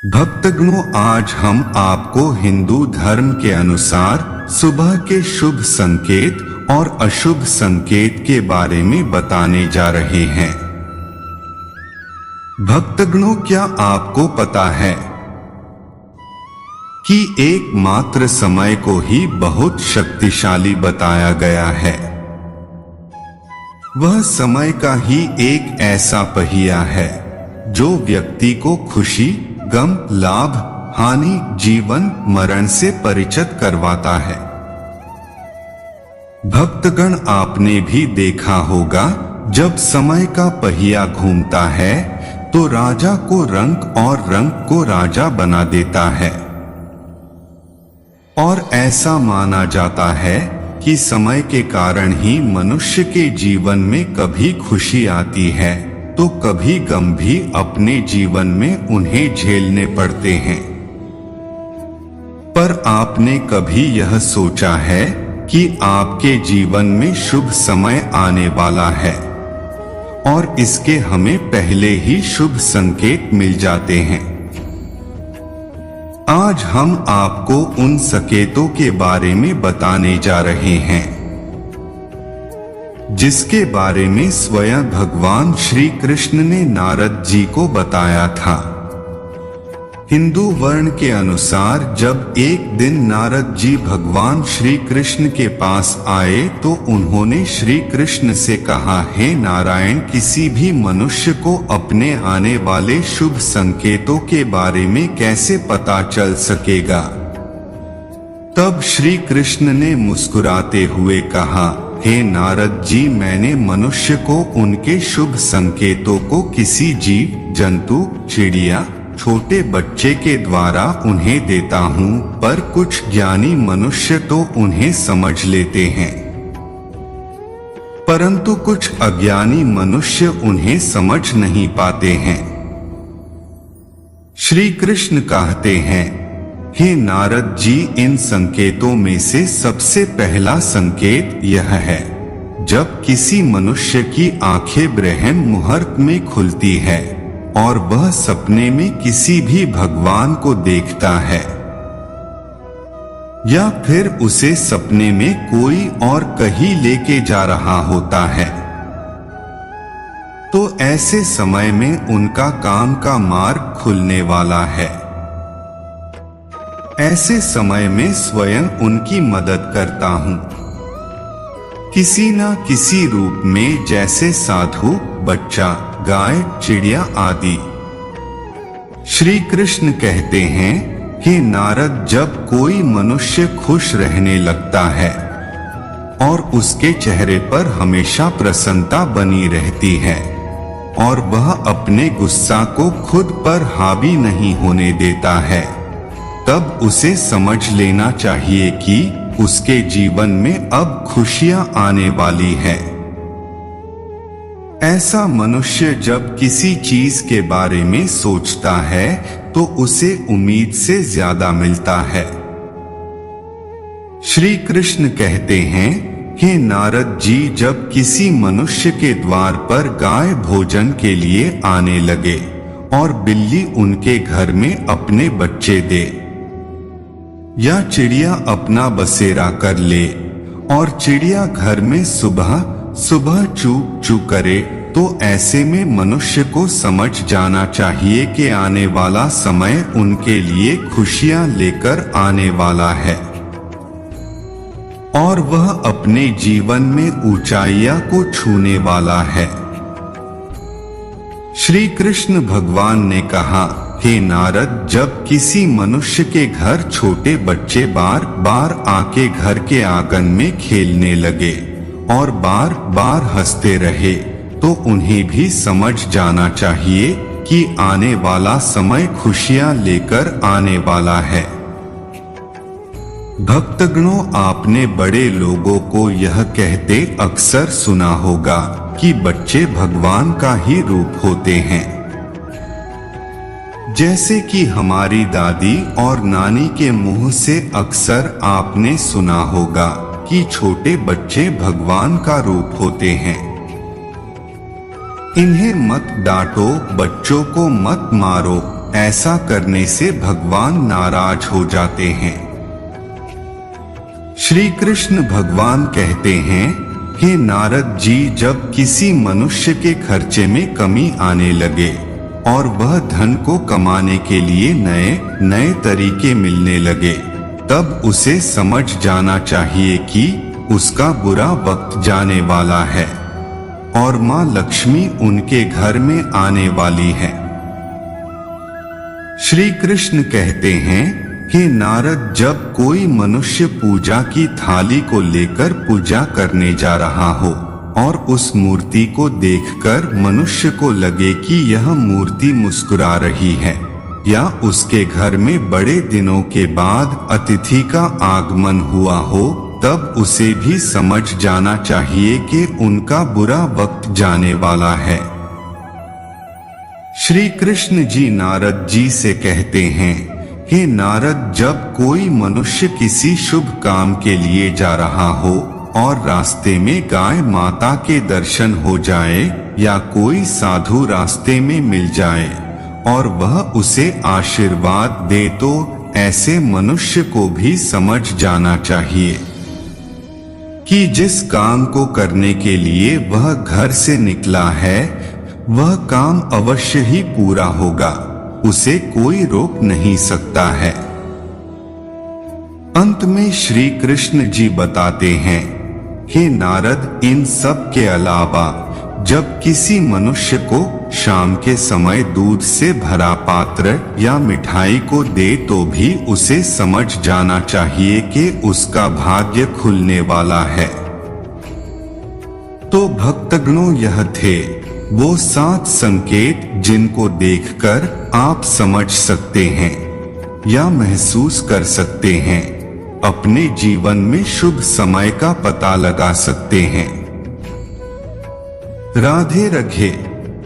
भक्तगणों, आज हम आपको हिंदू धर्म के अनुसार सुबह के शुभ संकेत और अशुभ संकेत के बारे में बताने जा रहे हैं। भक्तगणों, क्या आपको पता है कि एकमात्र समय को ही बहुत शक्तिशाली बताया गया है? वह समय का ही एक ऐसा पहिया है जो व्यक्ति को खुशी, गम, लाभ, हानि, जीवन, मरण से परिचित करवाता है। भक्तगण, आपने भी देखा होगा, जब समय का पहिया घूमता है तो राजा को रंक और रंक को राजा बना देता है। और ऐसा माना जाता है कि समय के कारण ही मनुष्य के जीवन में कभी खुशी आती है तो कभी गम भी अपने जीवन में उन्हें झेलने पड़ते हैं। पर आपने कभी यह सोचा है कि आपके जीवन में शुभ समय आने वाला है और इसके हमें पहले ही शुभ संकेत मिल जाते हैं? आज हम आपको उन संकेतों के बारे में बताने जा रहे हैं जिसके बारे में स्वयं भगवान श्री कृष्ण ने नारद जी को बताया था। हिंदू वर्ण के अनुसार जब एक दिन नारद जी भगवान श्री कृष्ण के पास आए तो उन्होंने श्री कृष्ण से कहा, हे नारायण, किसी भी मनुष्य को अपने आने वाले शुभ संकेतों के बारे में कैसे पता चल सकेगा? तब श्री कृष्ण ने मुस्कुराते हुए कहा, हे नारद जी, मैंने मनुष्य को उनके शुभ संकेतों को किसी जीव, जंतु, चिड़िया, छोटे बच्चे के द्वारा उन्हें देता हूँ, पर कुछ ज्ञानी मनुष्य तो उन्हें समझ लेते हैं, परंतु कुछ अज्ञानी मनुष्य उन्हें समझ नहीं पाते हैं। श्री कृष्ण कहते हैं, हे नारद जी, इन संकेतों में से सबसे पहला संकेत यह है, जब किसी मनुष्य की आंखें ब्रह्म मुहूर्त में खुलती है और वह सपने में किसी भी भगवान को देखता है या फिर उसे सपने में कोई और कहीं लेके जा रहा होता है, तो ऐसे समय में उनका काम का मार्ग खुलने वाला है। ऐसे समय में स्वयं उनकी मदद करता हूँ, किसी न किसी रूप में, जैसे साधु, बच्चा, गाय, चिड़िया आदि। श्री कृष्ण कहते हैं, कि नारद, जब कोई मनुष्य खुश रहने लगता है और उसके चेहरे पर हमेशा प्रसन्नता बनी रहती है और वह अपने गुस्सा को खुद पर हावी नहीं होने देता है, तब उसे समझ लेना चाहिए कि उसके जीवन में अब खुशियां आने वाली है। ऐसा मनुष्य जब किसी चीज के बारे में सोचता है तो उसे उम्मीद से ज्यादा मिलता है। श्री कृष्ण कहते हैं, हे नारद जी, जब किसी मनुष्य के द्वार पर गाय भोजन के लिए आने लगे और बिल्ली उनके घर में अपने बच्चे दे या चिड़िया अपना बसेरा कर ले और चिड़िया घर में सुबह सुबह चूक चूक करे, तो ऐसे में मनुष्य को समझ जाना चाहिए कि आने वाला समय उनके लिए खुशियां लेकर आने वाला है और वह अपने जीवन में ऊंचाइयां को छूने वाला है। श्री कृष्ण भगवान ने कहा, हे नारद, जब किसी मनुष्य के घर छोटे बच्चे बार बार आके घर के आंगन में खेलने लगे और बार बार हंसते रहे, तो उन्हें भी समझ जाना चाहिए कि आने वाला समय खुशियां लेकर आने वाला है। भक्तगणों, आपने बड़े लोगों को यह कहते अक्सर सुना होगा कि बच्चे भगवान का ही रूप होते हैं। जैसे कि हमारी दादी और नानी के मुंह से अक्सर आपने सुना होगा कि छोटे बच्चे भगवान का रूप होते हैं। इन्हें मत डांटो, बच्चों को मत मारो, ऐसा करने से भगवान नाराज हो जाते हैं। श्री कृष्ण भगवान कहते हैं, हे नारद जी, जब किसी मनुष्य के खर्चे में कमी आने लगे और वह धन को कमाने के लिए नए नए तरीके मिलने लगे, तब उसे समझ जाना चाहिए कि उसका बुरा वक्त जाने वाला है और माँ लक्ष्मी उनके घर में आने वाली है। श्री कृष्ण कहते हैं, हे नारद, जब कोई मनुष्य पूजा की थाली को लेकर पूजा करने जा रहा हो और उस मूर्ति को देखकर मनुष्य को लगे कि यह मूर्ति मुस्कुरा रही है, या उसके घर में बड़े दिनों के बाद अतिथि का आगमन हुआ हो, तब उसे भी समझ जाना चाहिए कि उनका बुरा वक्त जाने वाला है। श्री कृष्ण जी नारद जी से कहते हैं, हे नारद, जब कोई मनुष्य किसी शुभ काम के लिए जा रहा हो और रास्ते में गाय माता के दर्शन हो जाए या कोई साधु रास्ते में मिल जाए और वह उसे आशीर्वाद दे, तो ऐसे मनुष्य को भी समझ जाना चाहिए कि जिस काम को करने के लिए वह घर से निकला है वह काम अवश्य ही पूरा होगा, उसे कोई रोक नहीं सकता है। अंत में श्री कृष्ण जी बताते हैं, हे नारद, इन सब के अलावा जब किसी मनुष्य को शाम के समय दूध से भरा पात्र या मिठाई को दे तो भी उसे समझ जाना चाहिए कि उसका भाग्य खुलने वाला है। तो भक्तगणों, यह थे वो 7 संकेत जिनको देखकर आप समझ सकते हैं या महसूस कर सकते हैं, अपने जीवन में शुभ समय का पता लगा सकते हैं। राधे राधे।